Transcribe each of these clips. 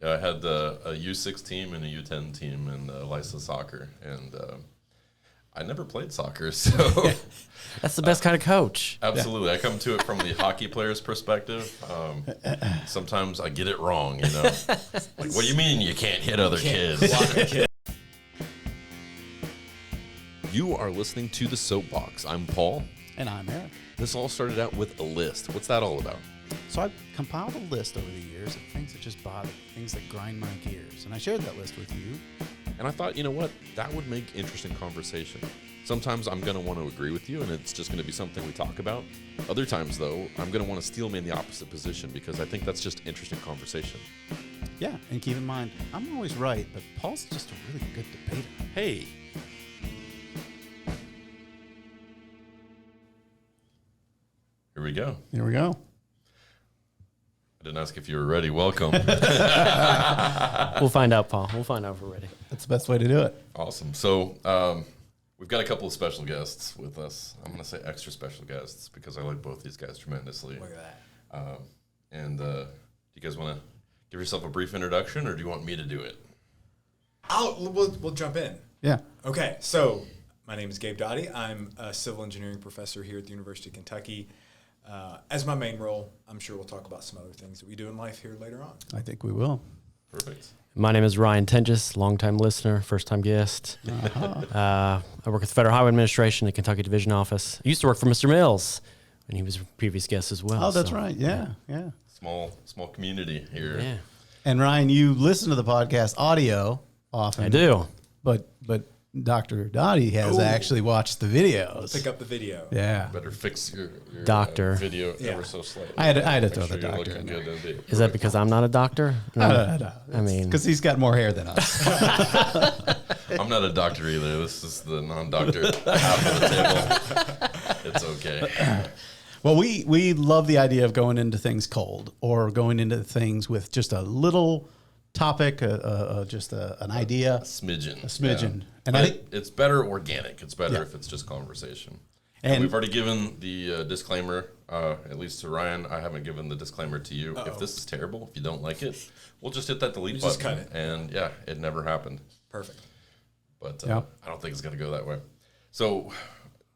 Yeah, I had a U6 team and a U10 team in Lysa soccer, and I never played soccer, so That's the best kind of coach. absolutely. I come to it from the hockey player's perspective. Sometimes I get it wrong, Like, what do you mean you can't hit other kids? You are listening to The Soapbox. I'm Paul. And I'm Eric. This all started out with a list. What's that all about? So I've compiled a list over the years of things that just bother, things that grind my gears. And I shared that list with you. And I thought, you know what? That would make interesting conversation. Sometimes I'm going to want to agree with you, and it's just going to be something we talk about. Other times, though, I'm going to want to steel me in the opposite position because I think that's just interesting conversation. Yeah, and keep in mind, I'm always right, but Paul's just a really good debater. Hey. Here we go. Here we go. I didn't ask if you were ready. Welcome. We'll find out, Paul. We'll find out if we're ready. That's the best way to do it. Awesome. So we've got a couple of special guests with us. I'm going to say extra special guests because I like both these guys tremendously. Look at that. Do you guys want to give yourself a brief introduction, or do you want me to do it? We'll jump in. Yeah. Okay, so my name is Gabe Dadi. I'm a civil engineering professor here at the University of Kentucky. As my main role, I'm sure we'll talk about some other things that we do in life here later on. I think we will. Perfect. My name is Ryan Tenges, longtime listener, first-time guest. I work with the Federal Highway Administration, the Kentucky Division Office. I used to work for Mr. Mills, and he was a previous guest as well. Oh, that's so, right. Yeah. Small community here. Yeah, And Ryan, you listen to the podcast audio often. I do. But Dr. Dadi has actually watched the videos. Pick up the video. Yeah. Better fix your Doctor. Video Yeah. ever so slightly. I had to Make throw the you're doctor looking in there. good indeed. Is that because I'm not a doctor? No. I mean, Because he's got more hair than us. I'm not a doctor either. This is the non-doctor half of the table. It's okay. Well, we love the idea of going into things cold or going into things with just a little topic, just an idea. A smidgen. Yeah. And And I think it's better organic. It's better Yeah. if it's just conversation. And- And we've already given the disclaimer, at least to Ryan. I haven't given the disclaimer to you. If this is terrible, if you don't like it, we'll just hit that delete button. just cut it. And yeah, it never happened. Perfect. But Yeah. I don't think it's going to go that way. So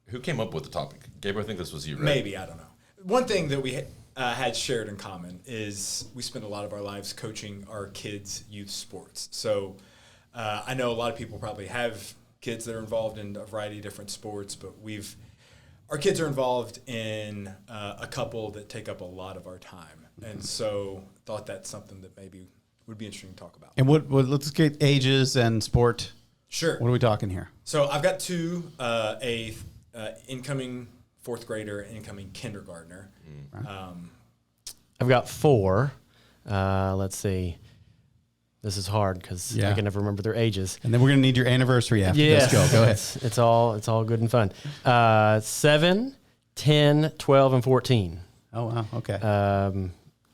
who came up with the topic? Gabe, I think this was you, right? Maybe, I don't know. One thing that we had shared in common is we spend a lot of our lives coaching our kids' youth sports. So I know a lot of people probably have kids that are involved in a variety of different sports, but our kids are involved in a couple that take up a lot of our time. And so thought that's something that maybe would be interesting to talk about. and what let's get ages and sport. Sure. What are we talking here? So I've got two, a incoming fourth grader and incoming kindergartner. I've got 4. Let's see. This is hard because Yeah. I can never remember their ages. And then we're gonna need your anniversary after Yeah, this. Go ahead. It's all good and fun. 7, 10, 12, and 14. Oh wow. Okay.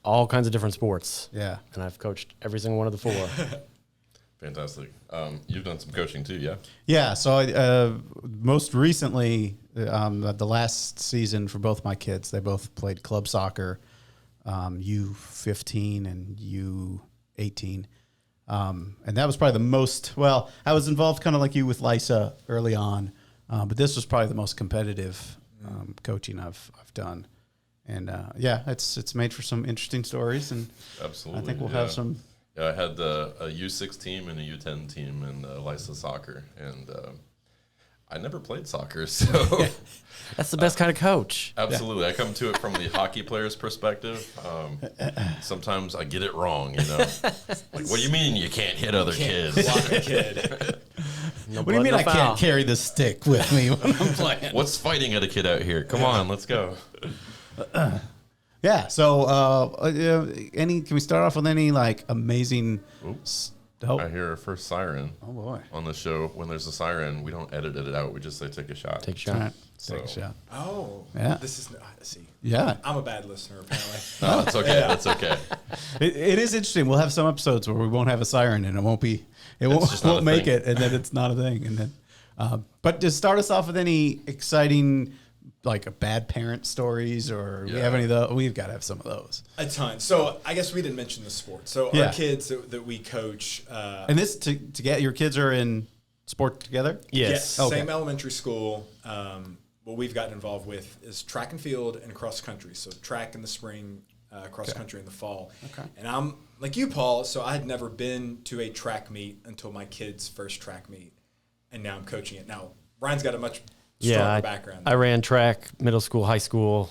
All kinds of different sports. Yeah. And I've coached every single one of the 4. Fantastic. You've done some coaching too, yeah? Yeah. So I, most recently, the last season for both my kids, they both played club soccer, U15 and U18. And that was probably the most, well, I was involved kind of like you with Lysa early on, but this was probably the most competitive coaching I've done. And yeah, it's made for some interesting stories, and Absolutely. I think we'll yeah. have some. Yeah, I had a U6 team and a U10 team in Lysa soccer, and I never played soccer, so That's the best kind of coach. absolutely. I come to it from the hockey player's perspective. Sometimes I get it wrong, Like, what do you mean you can't hit other kids? Block a kid. No What do you blood, mean no I foul. can't carry the stick with me when I'm playing? What's fighting at a kid out here? Come on, let's go. Yeah. So, can we start off with any like amazing? I hear our first siren Oh boy! on the show. When there's a siren, we don't edit it out. We just say take a shot. Take a All shot. right, So- take a shot. Oh. Yeah. This is, see. Yeah, I'm a bad listener, apparently. No, that's okay. That's okay. it is interesting. We'll have some episodes where we won't have a siren, and it won't just not a won't make thing. it, and then it's not a thing. And then, but to start us off with any exciting like bad parent stories, or we Yeah. have any of those? We've got to have some of those. A ton. So I guess we didn't mention the sport. So Yeah. our kids that we coach, And this to get your kids are in sport together. Yes. Okay. same elementary school. What we've gotten involved with is track and field and cross country. So track in the spring, cross country in the fall. Okay. And I'm like you, Paul. So I had never been to a track meet until my kids' first track meet, and now I'm coaching it. Now Ryan's got a much stronger background. I ran track, middle school, high school.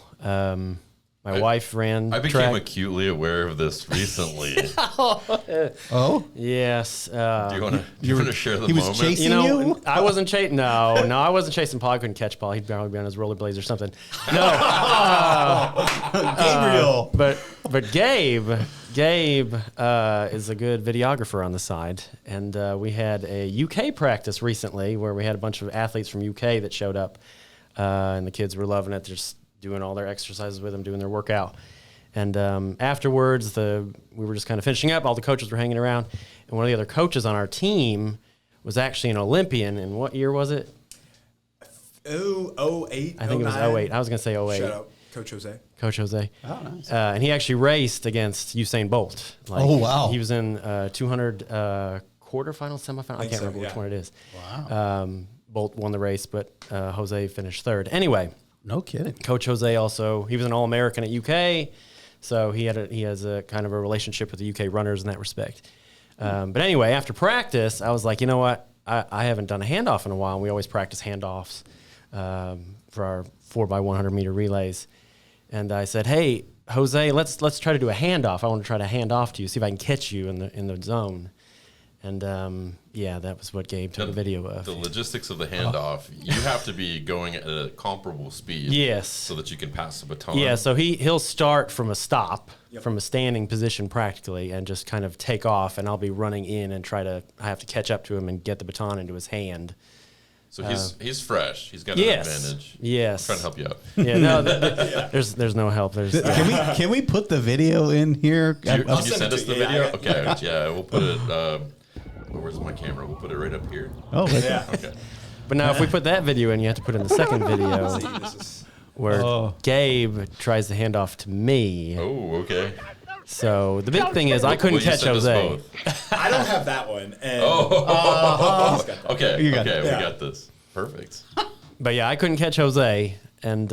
My wife ran I became track. acutely aware of this recently. Oh, Do Yes. you want to share the he was moment? chasing You know, you? I wasn't chasing. No, I wasn't chasing Paul. I couldn't catch Paul. He'd probably be on his rollerblades or something. No, Gabriel. but Gabe is a good videographer on the side, and we had a UK practice recently where we had a bunch of athletes from UK that showed up, and the kids were loving it. They're just doing all their exercises with them, doing their workout. And afterwards, we were just kind of finishing up. All the coaches were hanging around, and one of the other coaches on our team was actually an Olympian. And what year was it? 08. I think it was 08. I was going to say 08. Shout out Coach Jose. Coach Jose. Oh, nice. And he actually raced against Usain Bolt. Like, Oh, wow. He was in 200 quarterfinal, semifinal. I Think can't so, remember which yeah. one it is. Wow. Bolt won the race, but Jose finished third. Anyway, No kidding. Coach Jose also, he was an All-American at UK, so he has a kind of a relationship with the UK runners in that respect. But anyway, after practice, I was like, you know what? I haven't done a handoff in a while, and we always practice handoffs for our 4x100 meter relays. And I said, hey, Jose, let's try to do a handoff. I want to try to hand off to you, see if I can catch you in the zone. And yeah, that was what Gabe took a video of. The logistics of the handoff, you have to be going at a comparable speed. Yes. So that you can pass the baton. Yeah, so he'll start from a stop, Yep. from a standing position practically, and just kind of take off, and I'll be running in and I have to catch up to him and get the baton into his hand. So he's fresh. He's got an Yes. advantage. Yes. I'm trying to help you out. Yeah, no, there's no help. There's Can we put the video in here? Can you send send it us to the you. Yeah, video? I got- Okay, yeah, we'll put it. Where's my camera? We'll put it right up here. Oh, wait. Yeah. Okay. But now if we put that video in, you have to put in the second video See, this is where Oh. Gabe tries to hand off to me. Oh, okay. So the big thing is I couldn't Will you catch send us Jose. both? I don't have that one. And Oh, he's got that. okay. You got Okay, it. we Yeah. got this. Perfect. But yeah, I couldn't catch Jose, and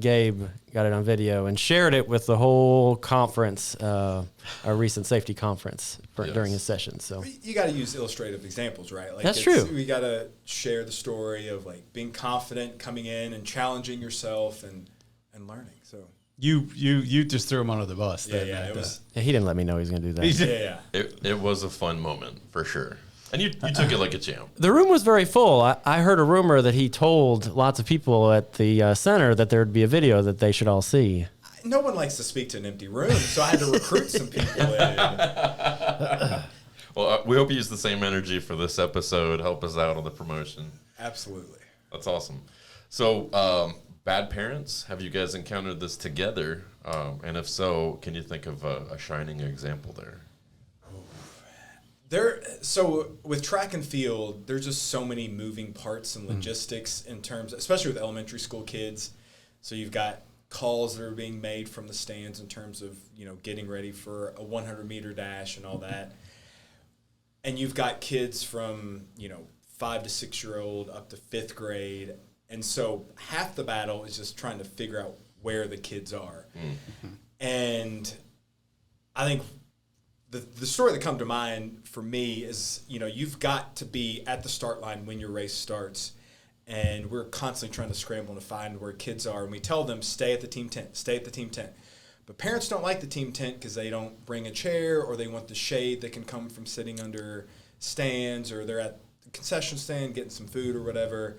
Gabe got it on video and shared it with the whole conference, our recent safety conference during his session. So You got to use illustrative examples, right? Like That's true. We got to share the story of like being confident, coming in and challenging yourself and learning. So You just threw him under the bus. yeah, there, yeah, man. it was. yeah, he didn't let me know he was going to do that. Yeah, yeah. It was a fun moment for sure, and you took it like a champ. The room was very full. I heard a rumor that he told lots of people at the center that there would be a video that they should all see. No one likes to speak to an empty room, so I had to recruit some people in. Well, we hope you use the same energy for this episode. Help us out on the promotion. Absolutely. That's awesome. So, bad parents, have you guys encountered this together? And if so, can you think of a shining example there? So with track and field, there's just so many moving parts and logistics in terms, especially with elementary school kids. So you've got calls that are being made from the stands in terms of, getting ready for a 100-meter dash and all that. And you've got kids from, 5 to 6-year-old up to 5th grade. And so half the battle is just trying to figure out where the kids are. Mm-hmm. And I think the story that comes to mind for me is, you've got to be at the start line when your race starts. And we're constantly trying to scramble to find where kids are. And we tell them, stay at the team tent, stay at the team tent. But parents don't like the team tent because they don't bring a chair, or they want the shade that can come from sitting under stands, or they're at the concession stand getting some food or whatever.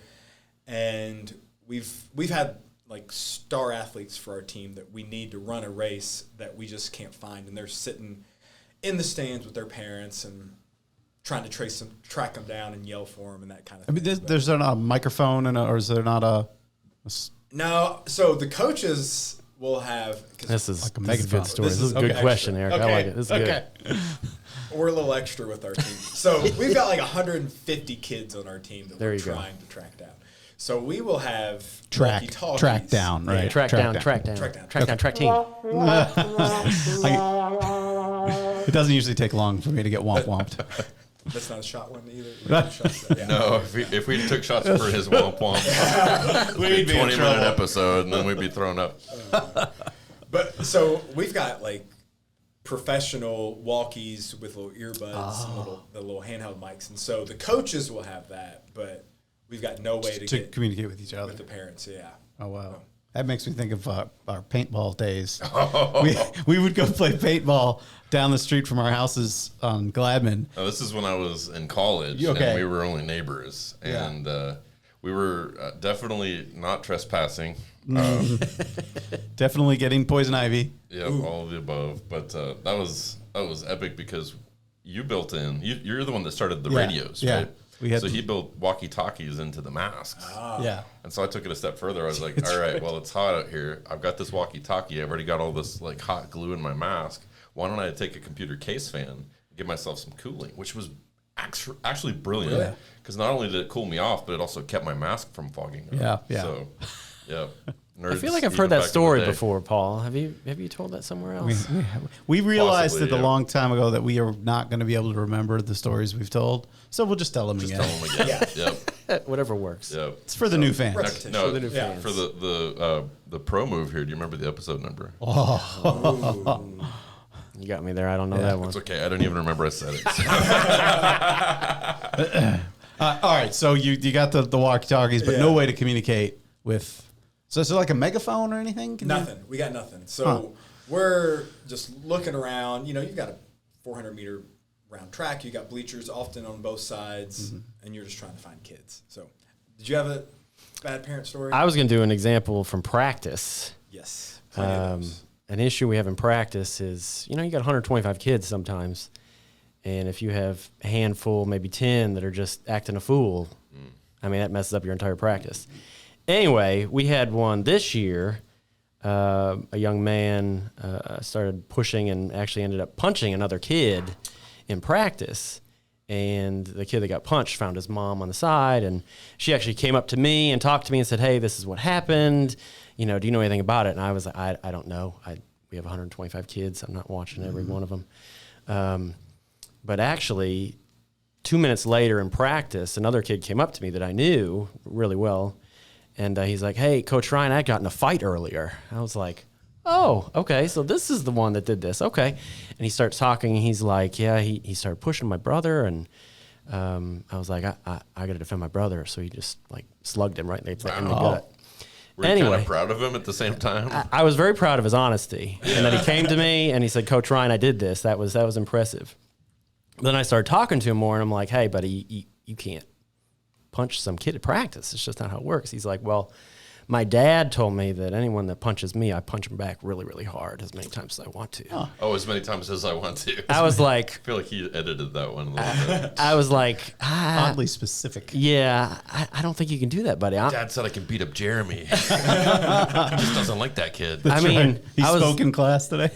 And we've had like star athletes for our team that we need to run a race that we just can't find. And they're sitting in the stands with their parents and trying to track them down and yell for them and that kind of I thing. mean, there's not a microphone, or is there not a No, so the coaches will have. This is, Like a this is a megaphone. good story. This This is is a good extra. question, Eric. I like it. This is good. We're a little extra with our team. So we've got like 150 kids on our team that There we're you go. trying to track down. So we will have Track down, right? Track down. Track team. It doesn't usually take long for me to get whomped. That's not a shot one either. No, if we took shots for his womp womp, we'd be 20-minute episode, and then we'd be thrown up. But so we've got like professional walkies with little earbuds, and the little handheld mics, and so the coaches will have that, but we've got no way to communicate with each other. With the parents, yeah. Oh wow. That makes me think of our paintball days. We would go play paintball down the street from our houses on Gladman. Oh, this is when I was in college, and we were only neighbors, and we were definitely not trespassing. Definitely getting poison ivy. Yeah, all of the above. But that was epic because you built in. You're the one that started the radios, right? So he built walkie-talkies into the masks. Yeah. And so I took it a step further. I was like, all right, well, it's hot out here. I've got this walkie-talkie. I've already got all this like hot glue in my mask. Why don't I take a computer case fan and give myself some cooling, which was actually brilliant. Because not only did it cool me off, but it also kept my mask from fogging up. Yeah. So, yeah. I feel like I've heard that story before, Paul. Have you told that somewhere else? We realized a long time ago that we are not going to be able to remember the stories we've told, so we'll just tell them again. Yep. Whatever works. Yep. It's for the new fans. For the new fans. For the pro move here. Do you remember the episode number? You got me there. I don't know that one. It's okay. I don't even remember I said it. All right, so you got the walkie-talkies, but no way to communicate with. So is it like a megaphone or anything? Nothing. We got nothing. So we're just looking around. You know, you've got a 400-meter round track. You got bleachers often on both sides, and you're just trying to find kids. So did you have a bad parent story? I was going to do an example from practice. Yes. An issue we have in practice is, you got 125 kids sometimes. And if you have a handful, maybe 10 that are just acting a fool, I mean, that messes up your entire practice. Anyway, we had one this year. A young man started pushing and actually ended up punching another kid in practice. And the kid that got punched found his mom on the side. And she actually came up to me and talked to me and said, hey, this is what happened. Do you know anything about it? And I was like, I don't know. We have 125 kids. I'm not watching every one of them. But actually, 2 minutes later in practice, another kid came up to me that I knew really well. And he's like, hey, Coach Ryan, I got in a fight earlier. I was like, oh, okay, so this is the one that did this. Okay. And he starts talking, and he's like, yeah, he started pushing my brother. And I was like, I got to defend my brother. So he just, like, slugged him right in the gut. Were you kind of proud of him at the same time? I was very proud of his honesty. And then he came to me, and he said, Coach Ryan, I did this. That was impressive. Then I started talking to him more, and I'm like, hey, buddy, you can't punch some kid at practice. It's just not how it works. He's like, well, my dad told me that anyone that punches me, I punch him back really, really hard as many times as I want to. Oh, as many times as I want to. I was like... I feel like he edited that one a little bit. I was like... oddly specific. Yeah, I don't think you can do do that, buddy. Dad said I can beat up Jeremy. He just doesn't like that kid. That's right. He spoke in class today.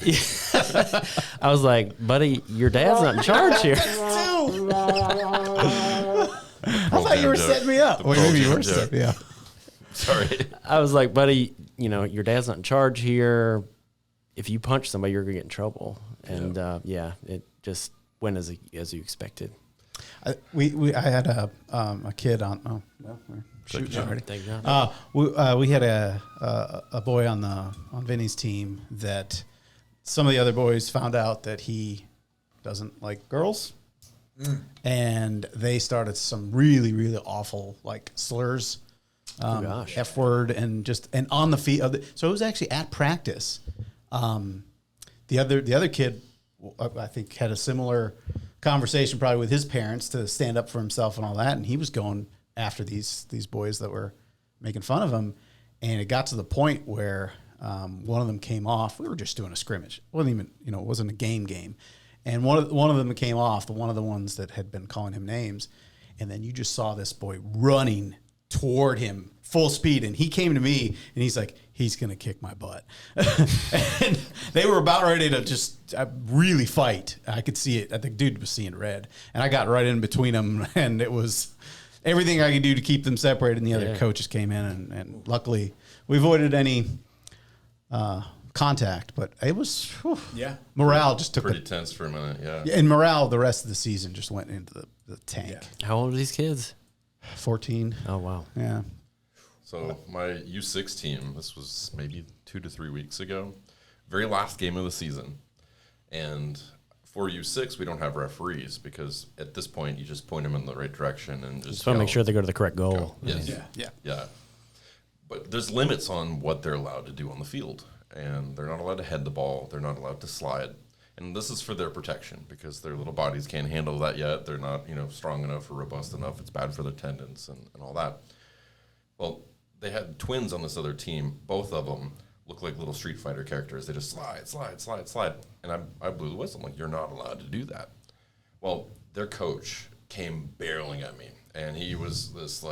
I was like, buddy, your dad's not in charge here. I thought you were setting me up. Well, maybe you were setting me up. Sorry. I was like, buddy, your dad's not in charge here. If you punch somebody, you're going to get in trouble. And it just went as you expected. I had a kid on. Oh, well, we're shooting already. We had a boy on Vinny's team that some of the other boys found out that he doesn't like girls. And they started some really, really awful like slurs, F word, and on the feet. So it was actually at practice. The other kid, I think, had a similar conversation probably with his parents to stand up for himself and all that, and he was going after these boys that were making fun of him, and it got to the point where one of them came off. We were just doing a scrimmage. It wasn't even, it wasn't a game. And one of them came off, one of the ones that had been calling him names, and then you just saw this boy running toward him full speed, and he came to me, and he's like, he's going to kick my butt. And they were about ready to just really fight. I could see it. I think dude was seeing red, and I got right in between them, and it was everything I could do to keep them separated, and the other coaches came in, and luckily we avoided any contact. But it was morale just took pretty tense for a minute. Yeah, and morale the rest of the season just went into the tank. Yeah. How old are these kids? 14. Oh, wow. Yeah. So my U6 team, this was maybe 2 to 3 weeks ago, very last game of the season. And for U6, we don't have referees because at this point, you just point them in the right direction and just want to make sure they go to the correct goal. Go. Yes. Yeah. But there's limits on what they're allowed to do on the field. And they're not allowed to head the ball. They're not allowed to slide. And this is for their protection because their little bodies can't handle that yet. They're not, strong enough or robust enough. It's bad for their tendons and all that. Well, they had twins on this other team. Both of them look like little Street Fighter characters. They just slide. And I blew the whistle. I'm like, you're not allowed to do that. Well, their coach came barreling at me. And he was this,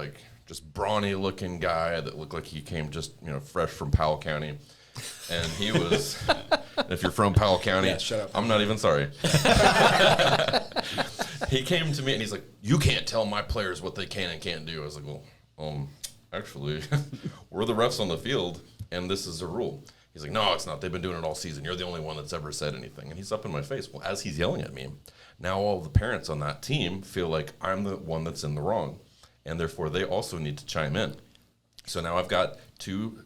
just brawny-looking guy that looked like he came just, fresh from Powell County. And he was, if you're from Powell County, shut up. I'm not even sorry. He came to me and he's like, you can't tell my players what they can and can't do. I was like, well, actually, we're the refs on the field and this is a rule. He's like, no, it's not. They've been doing it all season. You're the only one that's ever said anything. And he's up in my face. Well, as he's yelling at me, now all the parents on that team feel like I'm the one that's in the wrong. And therefore, they also need to chime in. So now I've got two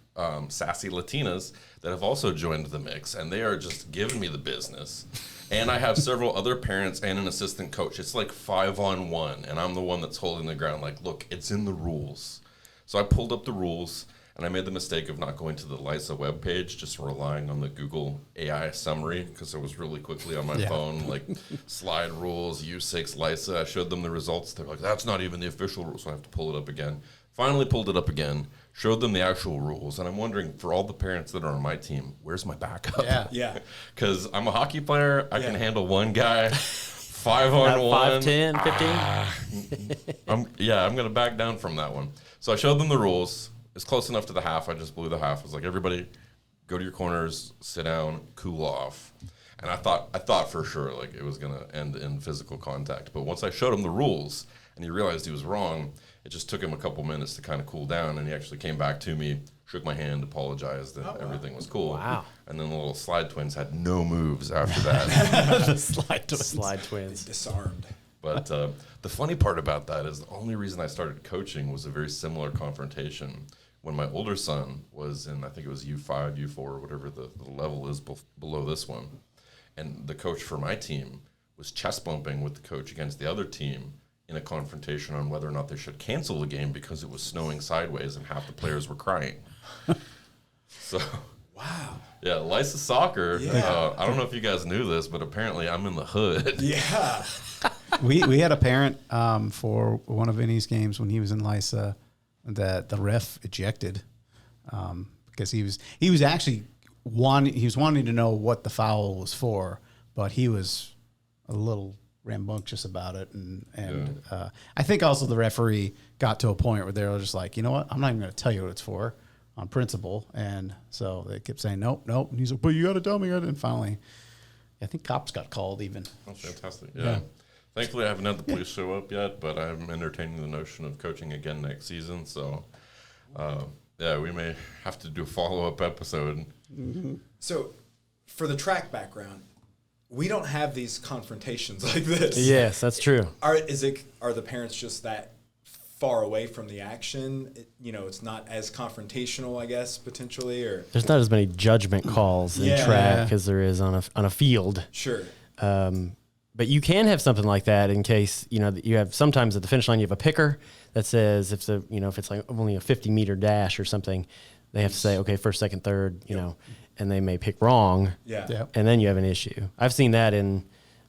sassy Latinas that have also joined the mix, and they are just giving me the business. And I have several other parents and an assistant coach. It's like 5-on-1, and I'm the one that's holding the ground like, look, it's in the rules. So I pulled up the rules, and I made the mistake of not going to the LISA webpage, just relying on the Google AI summary, because it was really quickly on my phone, like slide rules, U6, LISA. I showed them the results. They're like, that's not even the official rule, so I have to pull it up again. Finally pulled it up again, showed them the actual rules, and I'm wondering, for all the parents that are on my team, where's my backup? Yeah. Because I'm a hockey player. I can handle one guy, 5-on-1. 5, 10, 15. I'm going to back down from that one. So I showed them the rules. It's close enough to the half. I just blew the half. I was like, everybody, go to your corners, sit down, cool off. And I thought for sure like it was going to end in physical contact. But once I showed him the rules and he realized he was wrong, it just took him a couple minutes to kind of cool down. And he actually came back to me, shook my hand, apologized, and everything was cool. Wow. And then the little slide twins had no moves after that. The slide twins. Disarmed. But the funny part about that is the only reason I started coaching was a very similar confrontation when my older son was in, I think it was U5, U4, whatever the level is below this one. And the coach for my team was chest bumping with the coach against the other team in a confrontation on whether or not they should cancel the game because it was snowing sideways and half the players were crying. So, wow. Yeah, LISA soccer. Yeah. I don't know if you guys knew this, but apparently I'm in the hood. Yeah. We had a parent for one of Vinny's games when he was in LISA that the ref ejected because he was actually wanting to know what the foul was for, but he was a little rambunctious about it, and I think also the referee got to a point where they were just like, you know what, I'm not even going to tell you what it's for on principle, and so they kept saying nope, and he's like, but you got to tell me, and finally, I think cops got called even. Oh, fantastic! Yeah. Thankfully, I haven't had the police show up yet, but I'm entertaining the notion of coaching again next season. So, we may have to do a follow-up episode. Mm-hmm. So, for the track background, we don't have these confrontations like this. Yes, that's true. Are the parents just that far away from the action? It's not as confrontational, I guess, potentially, or There's not as many judgment calls in track as there is on a field. Sure. But you can have something like that in case, you have sometimes at the finish line, you have a picker that says if it's like only a 50-meter dash or something, they have to say, okay, first, second, third, and they may pick wrong. Yeah. And then you have an issue. I've seen that in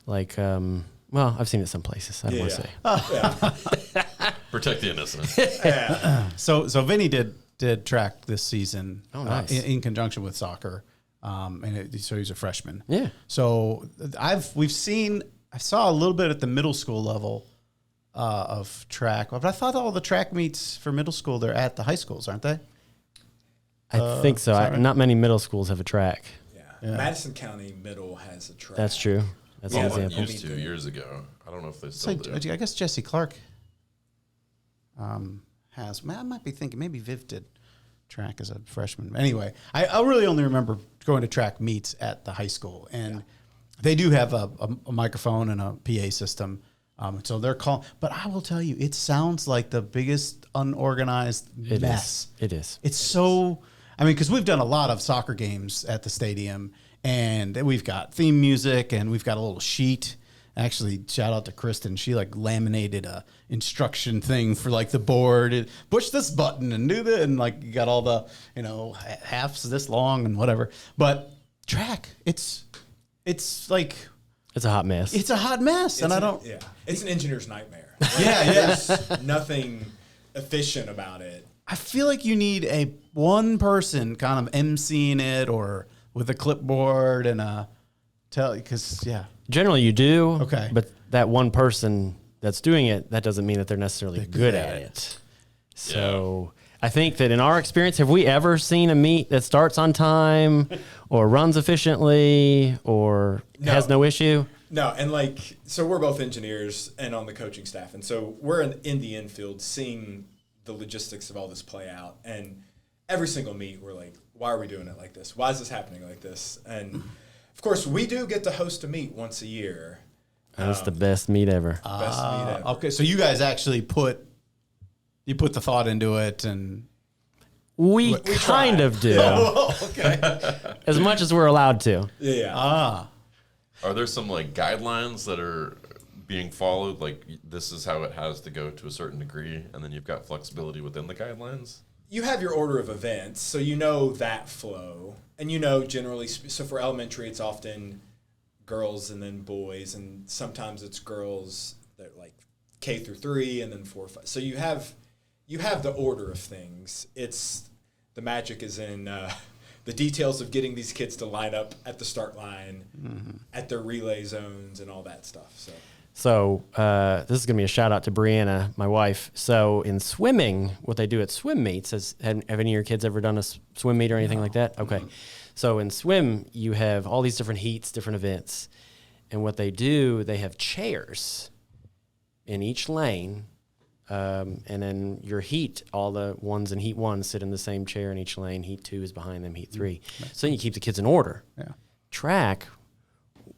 I've seen it some places. I don't want to say. Protect the innocent. So Vinny did track this season. Oh, nice. In conjunction with soccer. So he's a freshman. Yeah. So I saw a little bit at the middle school level of track, but I thought all the track meets for middle school, they're at the high schools, aren't they? I think so. Not many middle schools have a track. Yeah. Madison County Middle has a track. That's true. That's an It example. used to years ago. I don't know if they still do. I guess Jesse Clark. has. I might be thinking maybe Viv did track as a freshman. Anyway, I really only remember going to track meets at the high school, and they do have a microphone and a PA system. So they're calling, but I will tell you, it sounds like the biggest unorganized mess. It is. It's so, I mean, because we've done a lot of soccer games at the stadium, and we've got theme music, and we've got a little sheet. Actually, shout out to Kristen. She like laminated a instruction thing for like the board. Push this button and do that, and like you got all the halves this long and whatever. But track, it's like it's a hot mess. It's a hot mess, and I don't. Yeah, it's an engineer's nightmare. There's nothing efficient about it. I feel like you need one person kind of emceeing it, or with a clipboard and a because Generally, you do. Okay. But that one person that's doing it, that doesn't mean that they're necessarily good at it. So I think that in our experience, have we ever seen a meet that starts on time or runs efficiently or has no issue? No, and so we're both engineers and on the coaching staff. And so we're in the infield seeing the logistics of all this play out. And every single meet, we're like, why are we doing it like this? Why is this happening like this? And of course, we do get to host a meet once a year. That's the best meet ever. Best meet ever. Okay, so you guys actually put the thought into it, and we kind of do. okay. As much as we're allowed to. Yeah. Are there some like guidelines that are being followed? Like this is how it has to go to a certain degree, and then you've got flexibility within the guidelines? You have your order of events, so you know that flow. And generally, so for elementary, it's often girls and then boys, and sometimes it's girls that like K through 3 and then 4, 5. So you have the order of things. It's the magic is in the details of getting these kids to line up at the start line, at their relay zones, and all that stuff. So this is going to be a shout out to Brianna, my wife. So in swimming, what they do at swim meets is, have any of your kids ever done a swim meet or anything like that? Okay. So in swim, you have all these different heats, different events. And what they do, they have chairs in each lane. And then your heat, all the ones in heat 1 sit in the same chair in each lane. Heat 2 is behind them, heat 3. So you keep the kids in order. Yeah. Track,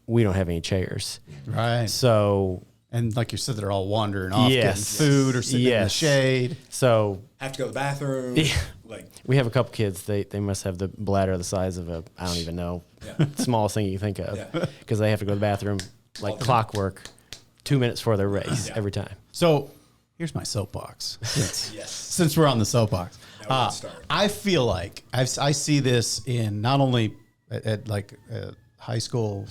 we don't have any chairs. Right. So, and like you said, they're all wandering off, getting food or sitting in the shade. So Have to go to the bathroom. Yeah. Like we have a couple kids. They must have the bladder the size of I don't even know, smallest thing you can think of, because they have to go to the bathroom like clockwork 2 minutes before their race every time. So here's my soapbox. Since we're on the soapbox, I feel like I see this in not only at high school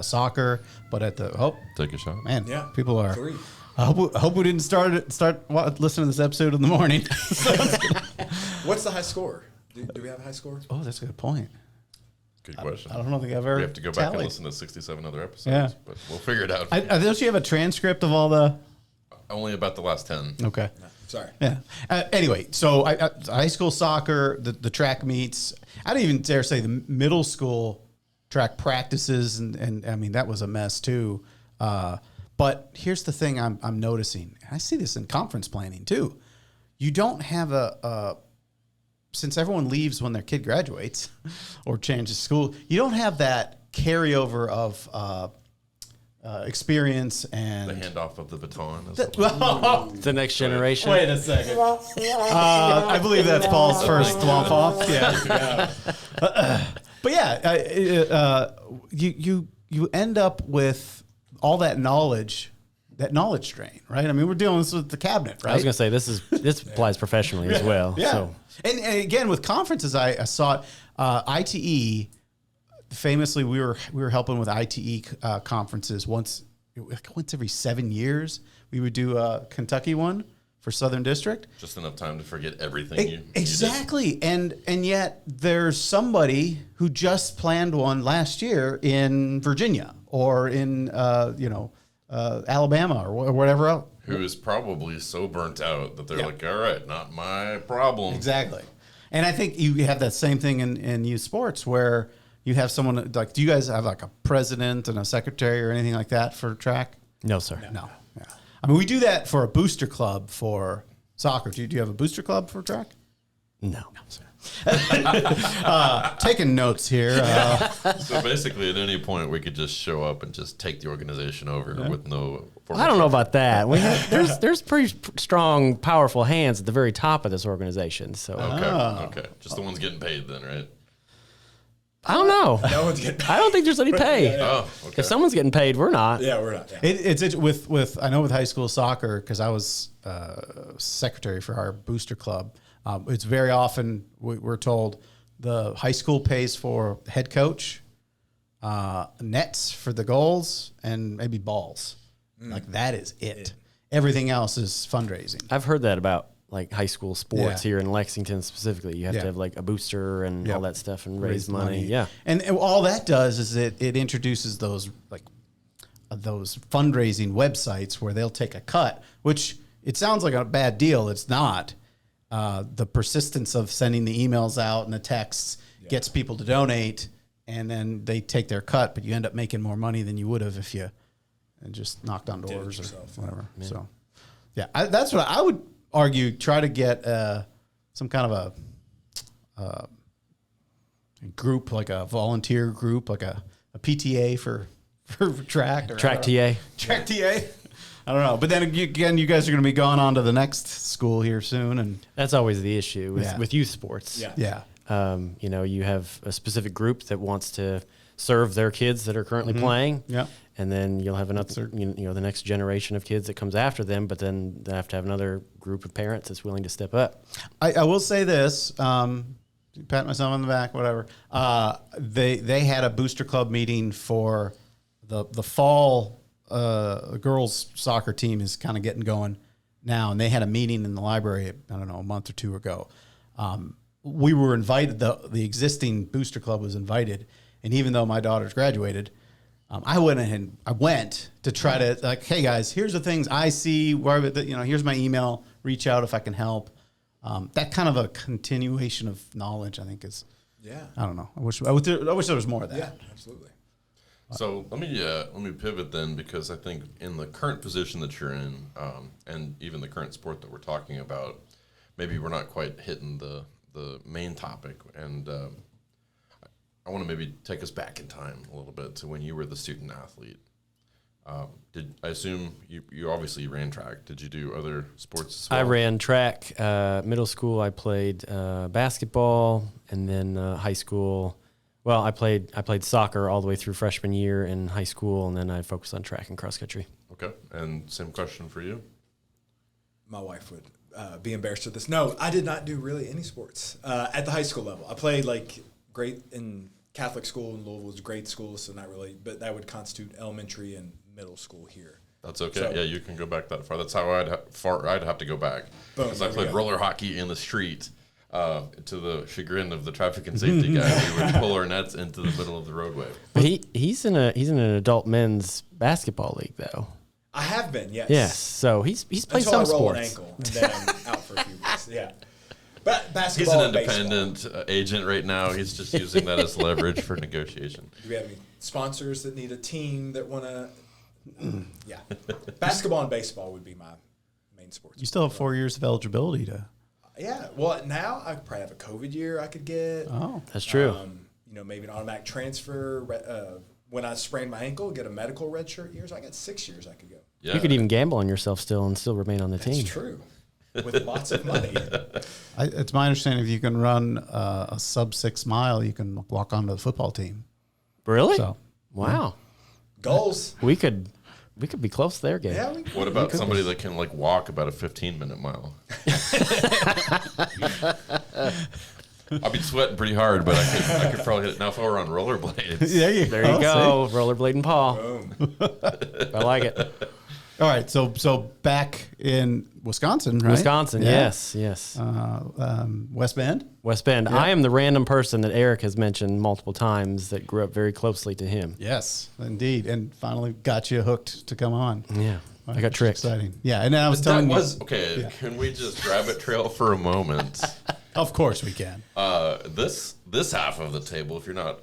soccer, but at the Take a shot. man, Yeah. people are. 3. I hope we didn't start listening to this episode in the morning. What's the high score? Do we have a high score? Oh, that's a good point. Good question. I don't think I've ever. We have to go back and tallied. listen to 67 other episodes, Yeah. but we'll figure it out. Don't you have a transcript of all the? Only about the last 10. Okay. No, sorry. Yeah. Anyway, so high school soccer, the track meets. I don't even dare say the middle school track practices, and I mean that was a mess too. But here's the thing I'm noticing. I see this in conference planning too. You don't have since everyone leaves when their kid graduates or changes school, you don't have that carryover of experience and The handoff of the baton. The next generation. Wait a second. I believe that's Paul's first thwomp off. Yeah. But yeah, you end up with all that knowledge drain, right? I mean, we're dealing with the cabinet, right? I was gonna say this applies professionally as well. Yeah. So And again, with conferences, I saw it. ITE, famously, we were helping with ITE conferences once every 7 years. We would do a Kentucky one for Southern District. Just enough time to forget everything you Exactly. And yet there's somebody who just planned one last year in Virginia or in Alabama or whatever else. Who is probably so burnt out that they're like, all right, not my problem. Exactly. And I think you have that same thing in youth sports where you have someone like, do you guys have like a president and a secretary or anything like that for track? no, sir. No. Yeah. I mean, we do that for a booster club for soccer. Do you have a booster club for track? No. Taking notes here. So basically, at any point, we could just show up and just take the organization over with no. I don't know about that. There's pretty strong, powerful hands at the very top of this organization. So Okay. Just the ones getting paid then, right? I don't know. No one's getting paid. I don't think there's any pay. Oh, okay. If someone's getting paid, we're not. Yeah, we're not. Yeah. It's with I know with high school soccer, because I was secretary for our booster club. It's very often we're told the high school pays for head coach, nets for the goals, and maybe balls. Like that is it. Everything else is fundraising. I've heard that about like high school sports Yeah. here in Lexington specifically. You have to have like a booster and all that stuff and raise money. Yeah. And all that does is it introduces those those fundraising websites where they'll take a cut, which it sounds like a bad deal. It's not. The persistence of sending the emails out and the texts gets people to donate, and then they take their cut, but you end up making more money than you would have if you just knocked on doors or whatever. Yeah. So, that's what I would argue. Try to get some kind of a group, like a volunteer group, like a PTA for track. Or Track TA. Track TA. I don't know. But then again, you guys are going to be going on to the next school here soon. And That's always the issue with youth sports. Yeah. You have a specific group that wants to serve their kids that are currently playing. Yeah. And then you'll have another, the next generation of kids that comes after them, but then they have to have another group of parents that's willing to step up. I will say this, pat myself on the back, whatever. They had a booster club meeting for the fall. Girls soccer team is kind of getting going now, and they had a meeting in the library, I don't know, a month or two ago. We were invited, the existing booster club was invited, and even though my daughter's graduated, I went to try to, like, hey guys, here's the things I see, here's my email, reach out if I can help. That kind of a continuation of knowledge, I think is, I don't know. I wish there was more of that. Yeah, absolutely. So let me pivot then, because I think in the current position that you're in, and even the current sport that we're talking about, maybe we're not quite hitting the main topic, and I want to maybe take us back in time a little bit to when you were the student athlete. I assume you obviously ran track? Did you do other sports as well? I ran track. Middle school, I played basketball, and then high school. Well, I played soccer all the way through freshman year in high school, and then I focused on track and cross country. Okay, and same question for you. My wife would be embarrassed with this. No, I did not do really any sports at the high school level. I played great in Catholic school in Louisville. It was a great school, so not really, but that would constitute elementary and middle school here. That's okay. So, you can go back that far. That's how I'd have to go back, because I played roller hockey in the street. To the chagrin of the traffic and safety guy, we would pull our nets into the middle of the roadway. But he's in an adult men's basketball league though. I have been, yes. Yes, so he's played Until some I roll sports. an ankle, and then I'm out for a few weeks. Yeah, but He's basketball. an and independent agent right now. He's just using that as leverage for negotiation. Do we have any sponsors that need a team that want to? Yeah, basketball and baseball would be my main sports. You still have 4 years of eligibility to. Yeah, well, now I could probably have a COVID year I could get. Oh, That's true. Maybe an automatic transfer. When I sprained my ankle, get a medical redshirt year. So I got 6 years I could go. Yeah. You could even gamble on yourself still and still remain on the team. That's true. With lots of money. it's my understanding if you can run a sub 6 mile, you can walk onto the football team. Really? So, Wow. Goals. We could be close there, Gabe. Yeah. What about somebody that can walk about a 15-minute mile? I'll be sweating pretty hard, but I could probably hit it. Now if I were on rollerblades. There you go. Rollerblading Paul. Boom. I like it. All right, so back in Wisconsin, right? Wisconsin, Yeah. yes. West Bend. West Bend. I am the random person that Eric has mentioned multiple times that grew up very closely to him. Yes, indeed, and finally got you hooked to come on. Yeah. I got Which is tricked. Exciting. Yeah, and then I was telling you. Okay, Can we just rabbit trail for a moment? Of course we can. This half of the table, if you're not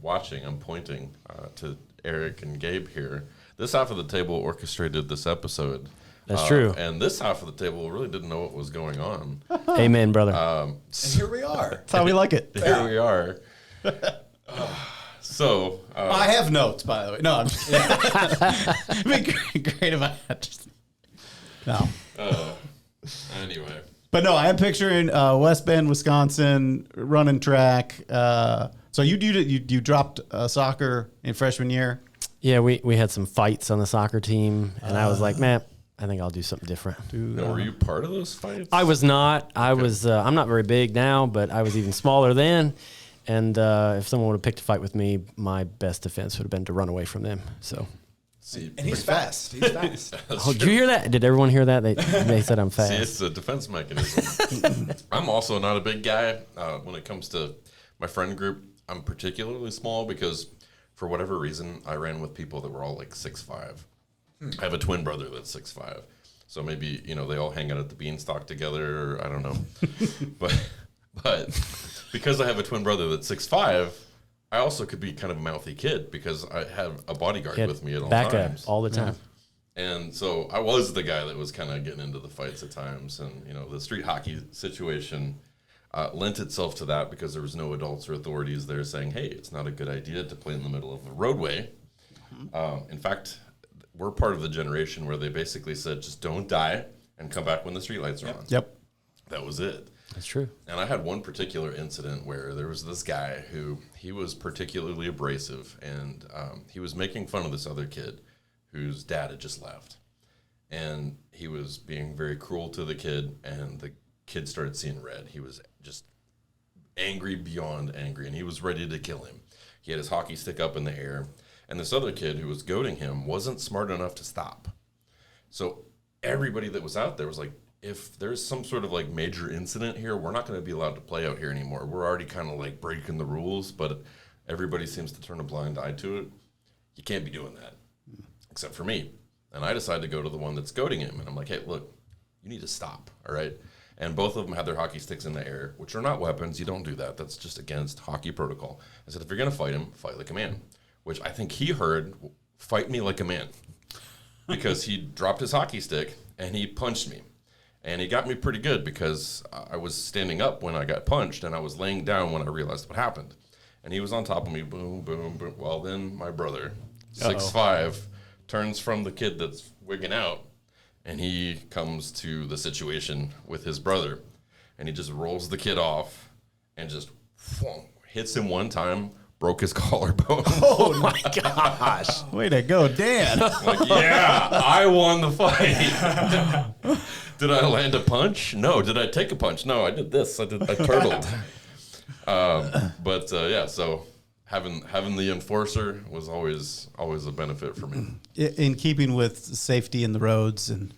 watching, I'm pointing to Eric and Gabe here. This half of the table orchestrated this episode. That's true. And this half of the table really didn't know what was going on. Amen, brother. And here we are. That's how we like it. Here we are. So I have notes, by the way. No, I'm just It'd be great if I had just. No. Anyway. But no, I am picturing West Bend, Wisconsin, running track. So you dropped soccer in freshman year? Yeah, we had some fights on the soccer team, and I was like, man, I think I'll do something different. Now, were you part of those fights? I was not. I was. I'm not very big now, but I was even smaller then. And if someone would have picked a fight with me, my best defense would have been to run away from them. So. See, And he's fast. He's fast. Oh, did you hear that? Did everyone hear that? They said I'm fast. See, it's a defense mechanism. I'm also not a big guy. When it comes to my friend group, I'm particularly small because for whatever reason, I ran with people that were all like 6'5". I have a twin brother that's 6'5". So maybe, they all hang out at the Beanstalk together. Or I don't know. but because I have a twin brother that's 6'5", I also could be kind of a mouthy kid because I have a bodyguard with me at all times. Backup all the time. And so I was the guy that was kind of getting into the fights at times. And, the street hockey situation lent itself to that because there was no adults or authorities there saying, hey, it's not a good idea to play in the middle of a roadway. In fact, we're part of the generation where they basically said, just don't die and come back when the streetlights are on. Yep. That was it. That's true. And I had one particular incident where there was this guy who he was particularly abrasive, and he was making fun of this other kid whose dad had just left. And he was being very cruel to the kid, and the kid started seeing red. He was just angry beyond angry, and he was ready to kill him. He had his hockey stick up in the air, and this other kid who was goading him wasn't smart enough to stop. So everybody that was out there was like, if there's some sort of like major incident here, we're not going to be allowed to play out here anymore. We're already kind of like breaking the rules, but everybody seems to turn a blind eye to it. You can't be doing that, except for me. And I decided to go to the one that's goading him, and I'm like, hey, look, you need to stop, all right? And both of them had their hockey sticks in the air, which are not weapons. You don't do that. That's just against hockey protocol. I said, if you're going to fight him, fight like a man, which I think he heard, fight me like a man, because he dropped his hockey stick and he punched me. And he got me pretty good because I was standing up when I got punched and I was laying down when I realized what happened. And he was on top of me, boom, boom, boom. Well, then my brother, 6'5", turns from the kid that's wigging out, and he comes to the situation with his brother, and he just rolls the kid off and just hits him one time, broke his collarbone. Oh my gosh! Way to go, Dan! Like, yeah, I won the fight. Did I land a punch? No. Did I take a punch? No, I did this. I turtled. Yeah. So having the enforcer was always a benefit for me. In keeping with safety in the roads and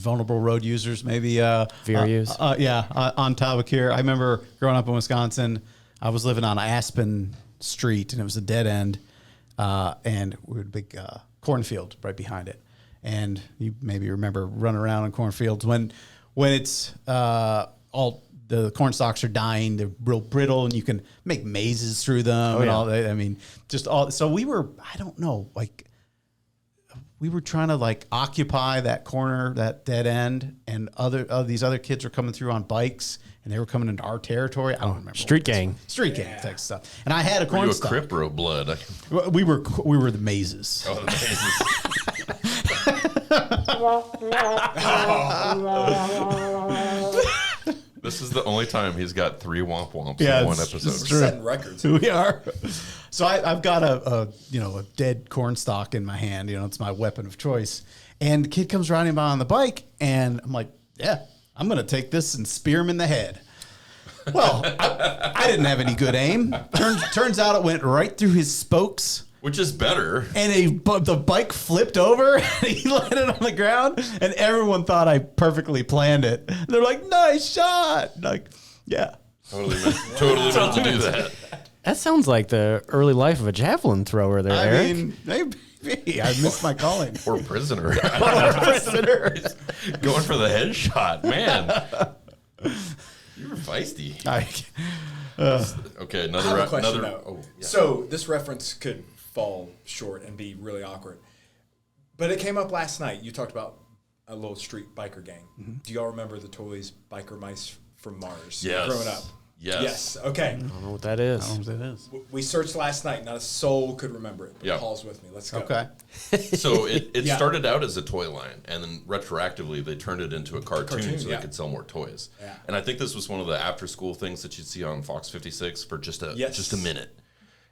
vulnerable road users, maybe VRUs. On topic here. I remember growing up in Wisconsin. I was living on Aspen Street, and it was a dead end, and we had a big cornfield right behind it. And you maybe remember running around in cornfields when it's all the corn stalks are dying, they're real brittle, and you can make mazes through them and all that. I mean, just all. So we were, I don't know, like we were trying to like occupy that corner, that dead end, and these other kids were coming through on bikes, and they were coming into our territory. I don't remember. Street gang type stuff. And I had a corn Were you a stalk. Crip or a Blood? We were the mazes. Oh, the mazes. This is the only time he's got 3 womp womps in one episode. True. Setting records. We are. So I've got a dead corn stalk in my hand. It's my weapon of choice. And the kid comes riding by on the bike, and I'm like, yeah, I'm going to take this and spear him in the head. Well, I didn't have any good aim. Turns out it went right through his spokes. Which is better. And the bike flipped over, and he landed on the ground, and everyone thought I perfectly planned it. And they're like, nice shot. Like, yeah. Totally meant to do that. That sounds like the early life of a javelin thrower there, Eric. I mean, maybe. I missed my calling. Or prisoner. Prisoner. Going for the headshot, man. You were feisty. Okay, I have a question, another. though. Oh, yeah. So this reference could fall short and be really awkward. But it came up last night. You talked about a little street biker gang. Do y'all remember the toys Biker Mice from Mars? Yes. Growing up. Yes. Okay. I don't know what that is. I don't know what that is. We searched last night. Not a soul could remember it. But Yeah. Paul's with me. Let's go. Okay. So it Yeah. started out as a toy line, and then retroactively they turned it into a cartoon so yeah. they could sell more toys. Yeah. And I think this was one of the after-school things that you'd see on Fox 56 for just a minute,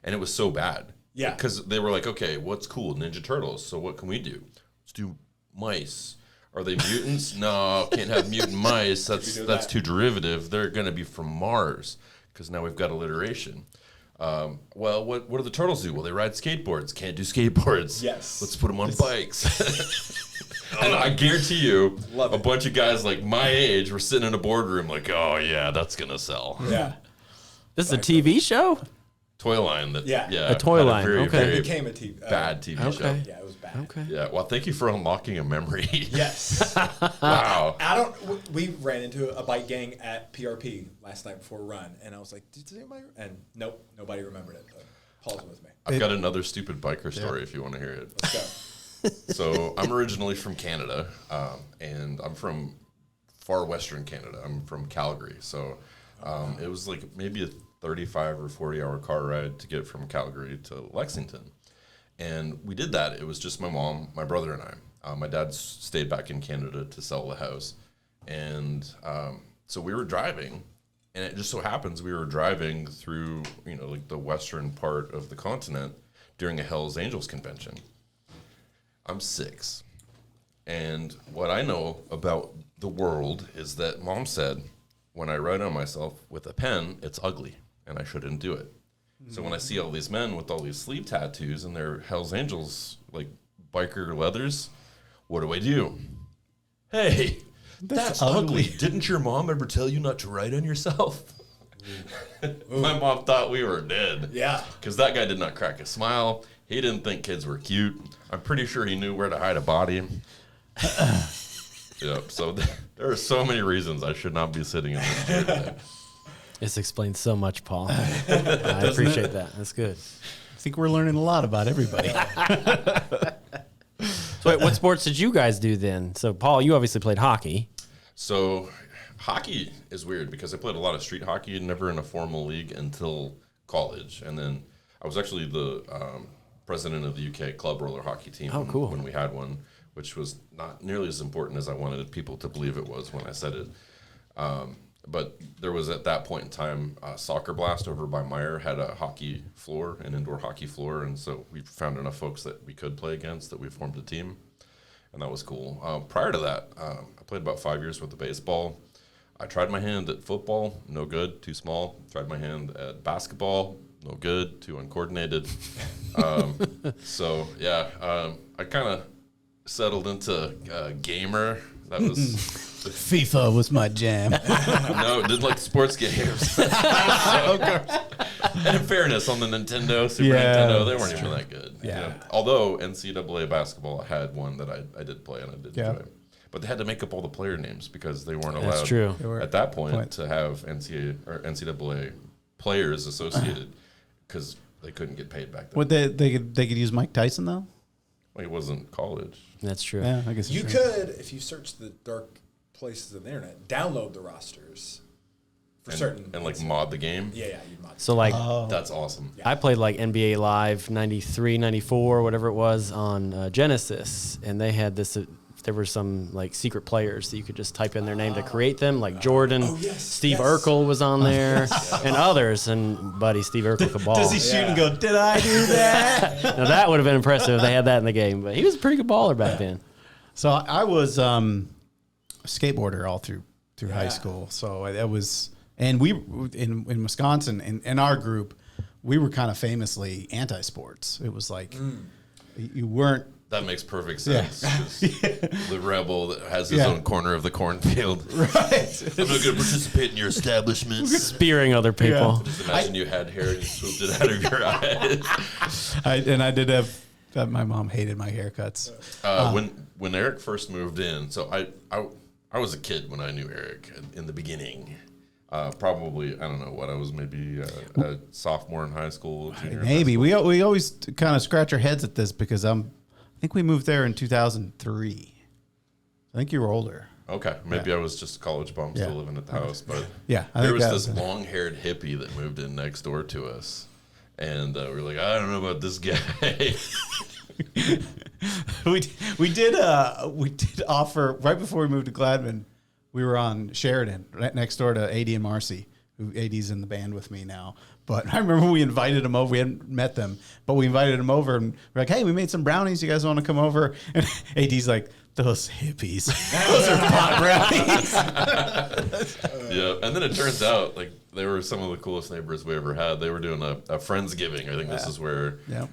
and it was so bad. Yeah. Because they were like, okay, what's cool? Ninja Turtles. So what can we do? Let's do mice. Are they mutants? No, can't have mutant mice. That's too derivative. They're going to be from Mars because now we've got alliteration. Well, what do the turtles do? Well, they ride skateboards. Can't do skateboards. Yes. Let's put them on bikes. And I guarantee you, Love a it. bunch of guys like my age were sitting in a boardroom like, oh, yeah, that's going to sell. Yeah. This is a TV show? Toy line. That, Yeah. A toy had line, Very, okay. very It became a TV. bad TV show. Okay. Yeah, it was bad. Okay. Yeah, well, thank you for unlocking a memory. Yes. Wow. We ran into a bike gang at PRP last night before a run, and I was like, did anybody? And nope, nobody remembered it. But Paul's with me. I've got another stupid biker story if you want to hear it. Let's go. So I'm originally from Canada, and I'm from far western Canada. I'm from Calgary. So it was like maybe a 35 or 40-hour car ride to get from Calgary to Lexington. And we did that. It was just my mom, my brother, and I. My dad stayed back in Canada to sell the house. And so we were driving, and it just so happens we were driving through, like the western part of the continent during a Hells Angels convention. I'm 6. And what I know about the world is that Mom said, when I write on myself with a pen, it's ugly, and I shouldn't do it. So when I see all these men with all these sleeve tattoos and their Hells Angels, like biker leathers, what do? Hey, that's ugly. Didn't your mom ever tell you not to write on yourself? My mom thought we were dead. Yeah. Because that guy did not crack a smile. He didn't think kids were cute. I'm pretty sure he knew where to hide a body. Yep. So there are so many reasons I should not be sitting in this chair today. This explains so much, Paul. I appreciate that. That's good. I think we're learning a lot about everybody. So wait, what sports did you guys do then? So, Paul, you obviously played hockey. So hockey is weird because I played a lot of street hockey, never in a formal league until college. And then I was actually the president of the UK club roller hockey team cool. when we had one, which was not nearly as important as I wanted people to believe it was when I said it. But there was at that point in time, Soccer Blast over by Meyer had a hockey floor, an indoor hockey floor. And so we found enough folks that we could play against that we formed a team. And that was cool. Prior to that, I played about 5 years with the baseball. I tried my hand at football, no good, too small. Tried my hand at basketball, no good, too uncoordinated. I kind of settled into gamer. That was... FIFA was my jam. No, didn't like sports games. And in fairness, on the Nintendo, Super Nintendo, they weren't even that good. Yeah. Although NCAA basketball had one that I did play and I did enjoy. But they had to make up all the player names because they weren't allowed That's true. at that point to have NCAA players associated because they couldn't get paid back then. Would they could use Mike Tyson though? Well, it wasn't college. That's true. Yeah, I guess You it's true. could, if you search the dark places of the internet, download the rosters for certain. And like mod the game. Yeah, you'd mod. So, like, That's awesome. I played like NBA Live 93, 94, whatever it was on Genesis, and they had this. There were some like secret players that you could just type in their name to create them, like Jordan. Steve Urkel was on there, and others. And buddy, Steve Urkel could ball. Does he shoot and go, did I do that? Now that would have been impressive if they had that in the game. But he was a pretty good baller back then. So I was a skateboarder all through high school. So that was, and we in Wisconsin in our group, we were kind of famously anti-sports. It was like you weren't. That makes perfect sense. 'Cause the rebel that has his own corner of the cornfield. Right. I'm not going to participate in your establishment. Spearing other people. Just imagine you had hair and you swooped it out of your eyes. I did have. My mom hated my haircuts. When Eric first moved in, so I was a kid when I knew Eric in the beginning. Probably, I don't know what I was, maybe a sophomore in high school. Junior in high Maybe school. we always kind of scratch our heads at this because I think we moved there in 2003. I think you were older. Okay, maybe I was just a college bum still Yeah. living at the house, but Yeah, I there think was that this was- long-haired hippie that moved in next door to us, and we were like, I don't know about this guy. we did offer right before we moved to Gladman. We were on Sheridan, right next door to AD and Marcy, who AD's in the band with me now. But I remember we invited them over. We hadn't met them, but we invited them over, and we're like, "Hey, we made some brownies. You guys want to come over?" And AD's like, "Those hippies, those are pot brownies." Yeah, and then it turns out like they were some of the coolest neighbors we ever had. They were doing a Friendsgiving. I think this is where, Yeah.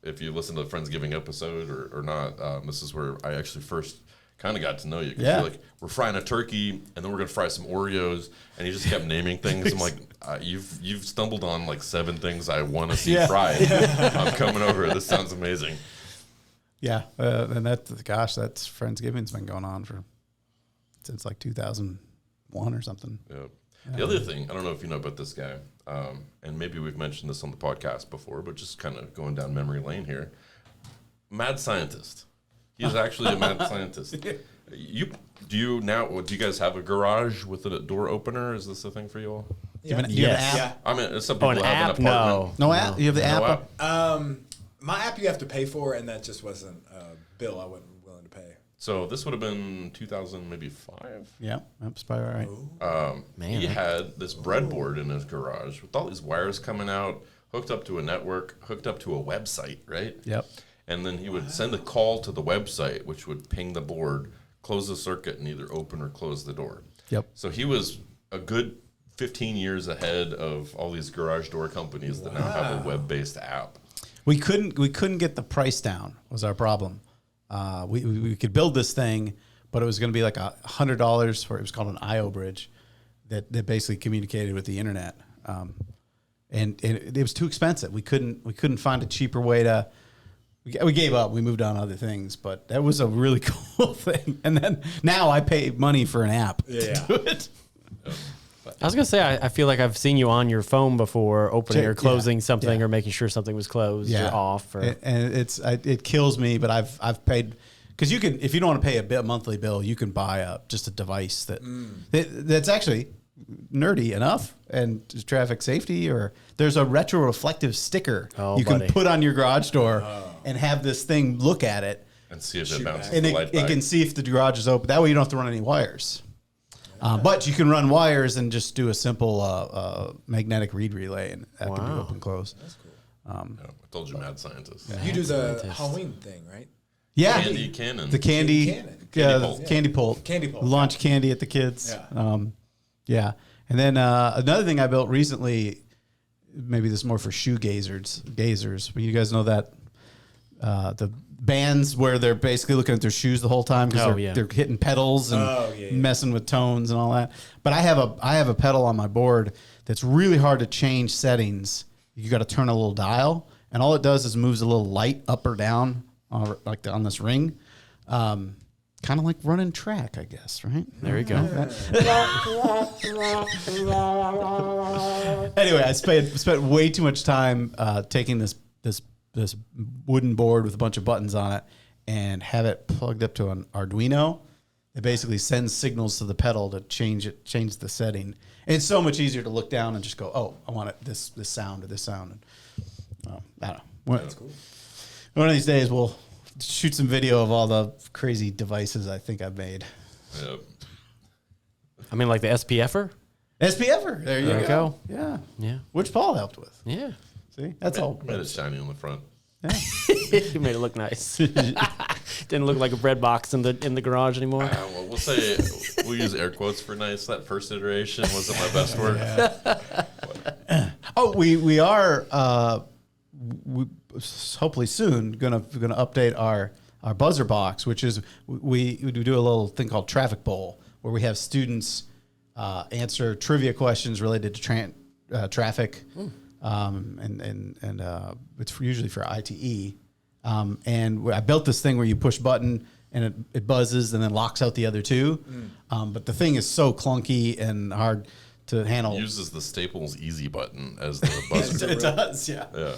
if you listen to the Friendsgiving episode or not, this is where I actually first kind of got to know you. 'Cause Yeah. you're like, we're frying a turkey, and then we're gonna fry some Oreos, and you just kept naming things. I'm like, you've stumbled on like 7 things I want to see Yeah. fried. I'm coming over. This sounds amazing. Yeah, and that's Friendsgiving's been going on since like 2001 or something. Yeah. The other thing, I don't know if you know about this guy, and maybe we've mentioned this on the podcast before, but just kind of going down memory lane here. Mad scientist. He's actually a mad scientist. Do you guys have a garage with a door opener? Is this a thing for you all? Do you have an Yes. app? I mean, some people an have app? an apartment. No app. You have the app. No up? app. My app you have to pay for, and that just wasn't a bill I wasn't willing to pay. So this would have been 2000, maybe 5. Yeah, that's probably right. Man, He had this breadboard in his garage with all these wires coming out, hooked up to a network, hooked up to a website, right? Yep. And then he would send a call to the website, which would ping the board, close the circuit, and either open or close the door. Yep. So he was a good 15 years ahead of all these garage door companies that now have a web-based app. We couldn't get the price down. Was our problem. We could build this thing, but it was going to be like $100 for. It was called an IO bridge, that basically communicated with the internet, and it was too expensive. We couldn't find a cheaper way to. We gave up. We moved on to other things, but that was a really cool thing. And then now I pay money for an app to do it. I was gonna say I feel like I've seen you on your phone before, opening or closing something, yeah. or making sure something was closed or off. Or And it kills me, but I've paid, because you can, if you don't want to pay a monthly bill, you can buy just a device that's actually nerdy enough and traffic safety, or there's a retroreflective sticker you can put on your garage door and have this thing look at it And see if it bounces and the light it back. can see if the garage is open. That way you don't have to run any wires. But you can run wires and just do a simple magnetic read relay, and that can be Wow. open close. That's cool. Yeah, I told you, mad scientist. You do the scientist. Halloween thing, right? Yeah, Candy cannon. the candy, Cannon. candy pole, Candy pole. launch candy at the kids. Yeah. Yeah, and then another thing I built recently, maybe this is more for shoegazers. But you guys know that the bands where they're basically looking at their shoes the whole time because they're hitting pedals and messing with tones and all that. But I have a pedal on my board that's really hard to change settings. You got to turn a little dial, and all it does is moves a little light up or down, like on this ring. Kind of like running track, I guess, right? there you go. Anyway, I spent way too much time taking this wooden board with a bunch of buttons on it and have it plugged up to an Arduino. It basically sends signals to the pedal to change the setting. And it's so much easier to look down and just go, oh, I want it this sound or this sound. And, I don't know. That's cool. One of these days we'll shoot some video of all the crazy devices I think I've made. Yep. I mean, like the SPFer. SPFer. There you go. Yeah. Yeah. Which Paul helped with. Yeah. See? That's all. Made it shiny on the front. You made it look nice. Didn't look like a bread box in the garage anymore. Well, we'll use air quotes for nice. That first iteration wasn't my best work. Oh, we are hopefully soon gonna update our buzzer box, which is we do a little thing called Traffic Bowl, where we have students answer trivia questions related to traffic, and it's usually for ITE. And I built this thing where you push button and it buzzes and then locks out the other two. But the thing is so clunky and hard to handle. Uses the Staples Easy button as the buzzer. It does, yeah. Yeah.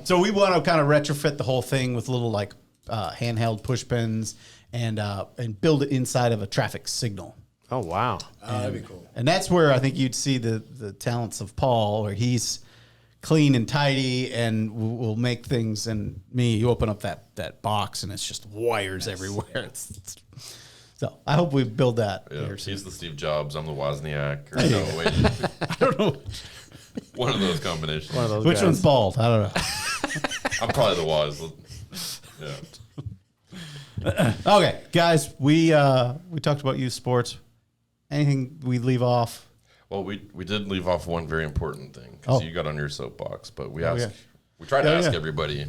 So we want to kind of retrofit the whole thing with little like handheld push pins and build it inside of a traffic signal. Oh, wow. That'd be cool. And that's where I think you'd see the talents of Paul, where he's clean and tidy and will make things. And me, you open up that box and it's just wires everywhere. It's so I hope we build that. Yeah, here soon. he's the Steve Jobs. I'm the Wozniak. Or no, wait. I don't know One of those combinations. One of those which guys. one's bald. I don't know. I'm probably the Woz. Yeah. Okay, guys, we talked about youth sports. Anything we leave off? Well, we did leave off one very important thing because Oh. you got on your soapbox, but we yeah. we try to Yeah, ask yeah. everybody,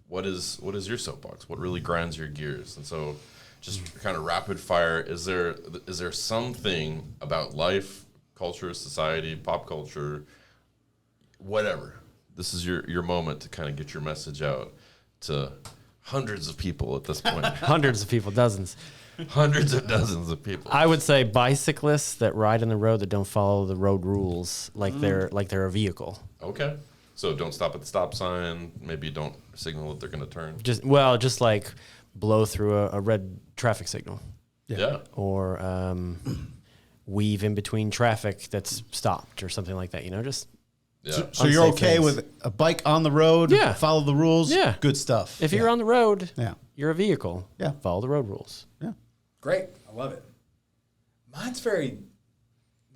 what is your soapbox? What really grinds your gears? And so, just kind of rapid fire. Is there something about life, culture, society, pop culture, whatever? This is your moment to kind of get your message out to hundreds of people at this point. Hundreds of people, dozens. Hundreds of dozens of people. I would say bicyclists that ride on the road that don't follow the road rules like they're a vehicle. Okay. So don't stop at the stop sign. Maybe don't signal that they're going to turn. Just like blow through a red traffic signal Yeah. or weave in between traffic that's stopped or something like that. Just Yeah. So you're Unsafe okay things. with a bike on the road? Yeah. Follow the rules? Yeah. Good stuff. if you're on the road, Yeah. you're a vehicle. Yeah. Follow the road rules. Yeah. Great. I love it. Mine's the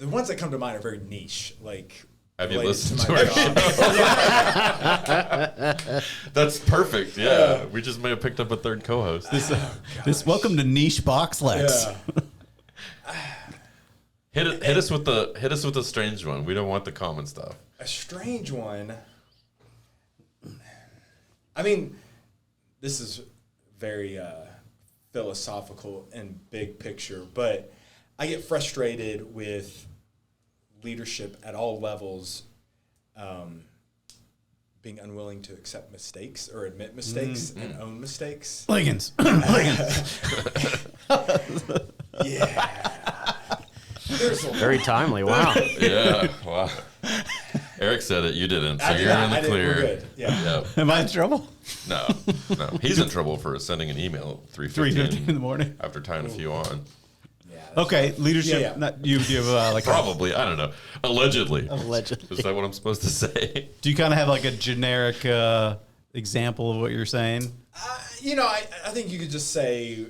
ones that come to mind are very niche. Like, Have you related listened my to our job. That's perfect. Yeah. We just may have picked up a third co-host. This welcome to Niche Box Lex. Yeah. Hit us with the strange one. We don't want the common stuff. A strange one. I mean, this is very philosophical and big picture, but I get frustrated with leadership at all levels being unwilling to accept mistakes or admit mistakes and own mistakes. Liggins. Yeah. There's a Very timely. Wow. Yeah. Wow. Eric said it. You didn't. So I did you're not. in the I did. clear. We're good. Yeah. Yep. Am I in trouble? No. He's in trouble for sending an email at 3:15 in the morning. after tying a few on. Yeah. Okay, leadership. Yeah, yeah. Not you. Do you have like Probably. I don't know. Allegedly. Allegedly. Is that what I'm supposed to say? do you kind of have like a generic example of what you're saying? I think you could just say,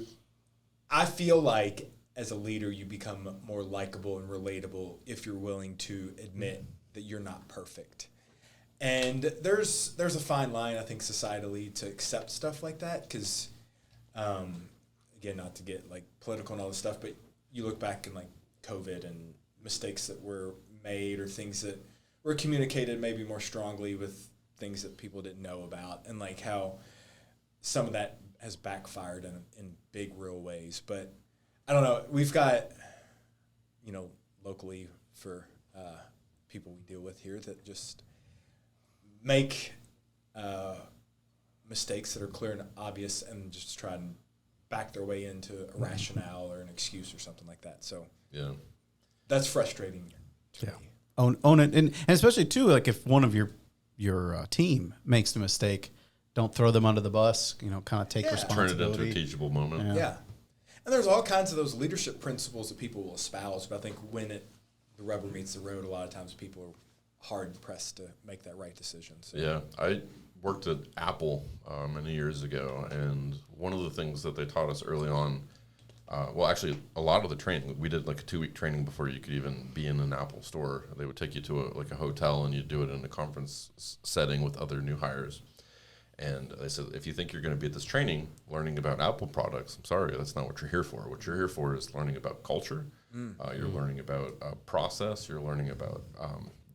I feel like as a leader, you become more likable and relatable if you're willing to admit that you're not perfect. And there's a fine line, I think, societally to accept stuff like that because, again, not to get like political and all this stuff, but you look back in like COVID and mistakes that were made or things that were communicated maybe more strongly with things that people didn't know about and like how some of that has backfired in big real ways. But I don't know. We've got, locally for people we deal with here that just make mistakes that are clear and obvious and just try and back their way into a rationale or an excuse or something like that. So Yeah. that's frustrating to me. Own it, and especially too, like if one of your team makes a mistake, don't throw them under the bus. Kind of take Yeah. Turn it responsibility. into a teachable moment. Yeah. And there's all kinds of those leadership principles that people will espouse, but I think when the rubber meets the road, a lot of times people are hard pressed to make that right decision. So. Yeah, I worked at Apple many years ago, and one of the things that they taught us early on, actually, a lot of the training, we did like a 2-week training before you could even be in an Apple store. They would take you to a hotel, and you'd do it in a conference setting with other new hires. And they said, if you think you're going to be at this training learning about Apple products, I'm sorry, that's not what you're here for. What you're here for is learning about culture. You're learning about process. You're learning about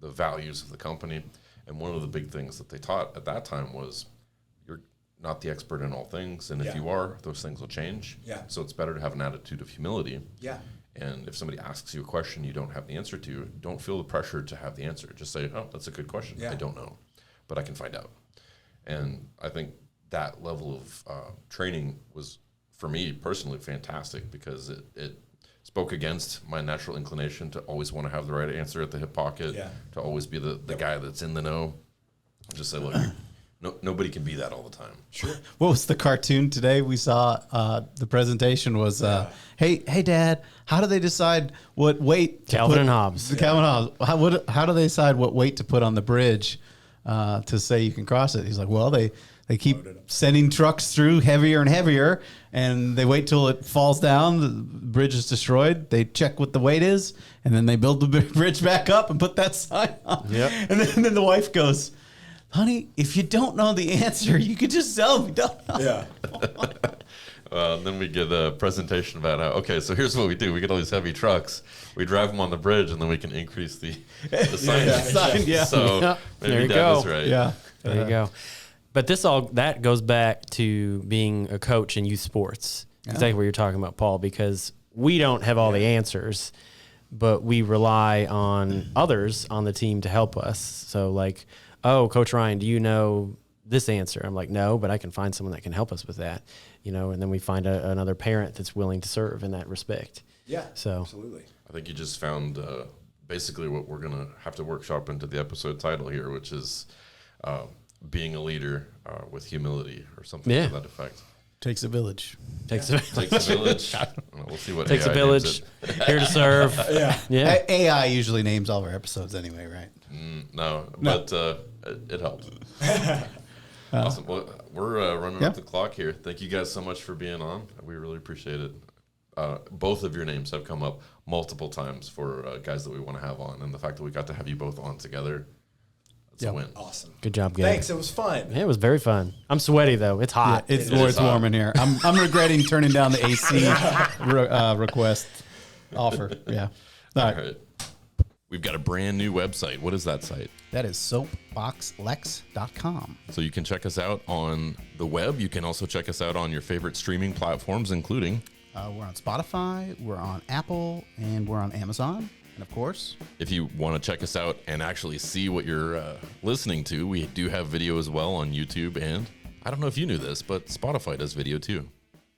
the values of the company. And one of the big things that they taught at that time was you're not the expert in all things. And if you are, those things will change. Yeah. So it's better to have an attitude of humility. Yeah. And if somebody asks you a question you don't have the answer to, don't feel the pressure to have the answer. Just say, oh, that's a good question. Yeah. I don't know, but I can find out. And I think that level of training was, for me personally, fantastic because it spoke against my natural inclination to always want to have the right answer at the hip pocket, to always be the guy that's in the know. Just say, look, nobody can be that all the time. Sure. What was the cartoon today we saw? The presentation was, hey, Dad, how do they decide what weight? Calvin and Hobbes. Calvin and Hobbes. How do they decide what weight to put on the bridge to say you can cross it? He's like, well, they keep sending trucks through heavier and heavier, and they wait till it falls down. The bridge is destroyed. They check what the weight is, and then they build the bridge back up and put that sign on. Yep. And then the wife goes, honey, if you don't know the answer, you could just tell me. Don't know. Yeah. Then we get a presentation about how, okay, so here's what we do. We get all these heavy trucks. We drive them on the bridge, and then we can increase the sign. Yeah. So Yeah. maybe There you Dad go. was right. Yeah. There you go. But that goes back to being a coach in youth sports. Exactly what you're talking about, Paul, because we don't have all the answers, but we rely on others on the team to help us. So like, oh, Coach Ryan, do you know this answer? I'm like, no, but I can find someone that can help us with that, and then we find another parent that's willing to serve in that respect. Yeah. So Absolutely. I think you just found basically what we're going to have to workshop into the episode title here, which is being a leader with humility or something to that effect. Takes a village. takes Takes a village. We'll see what takes AI a names village it. here to serve. Yeah. Yeah. AI usually names all of our episodes anyway, right? No, but it helped. Awesome. Well, we're running up the clock here. Thank you guys so much for being on. We really appreciate it. Both of your names have come up multiple times for guys that we want to have on, and the fact that we got to have you both on together, it's a win. Awesome. Good job, Gabe. Thanks. It was fun. Yeah, it was very fun. I'm sweaty though. It's hot. It's is warm hot. in here. I'm regretting turning down the AC request offer. Yeah. All All right. right. We've got a brand new website. What is that site? That is SoapBoxLex.com. So you can check us out on the web. You can also check us out on your favorite streaming platforms, including, We're on Spotify, we're on Apple, and we're on Amazon. And of course, if you want to check us out and actually see what you're listening to, we do have video as well on YouTube. And I don't know if you knew this, but Spotify does video too.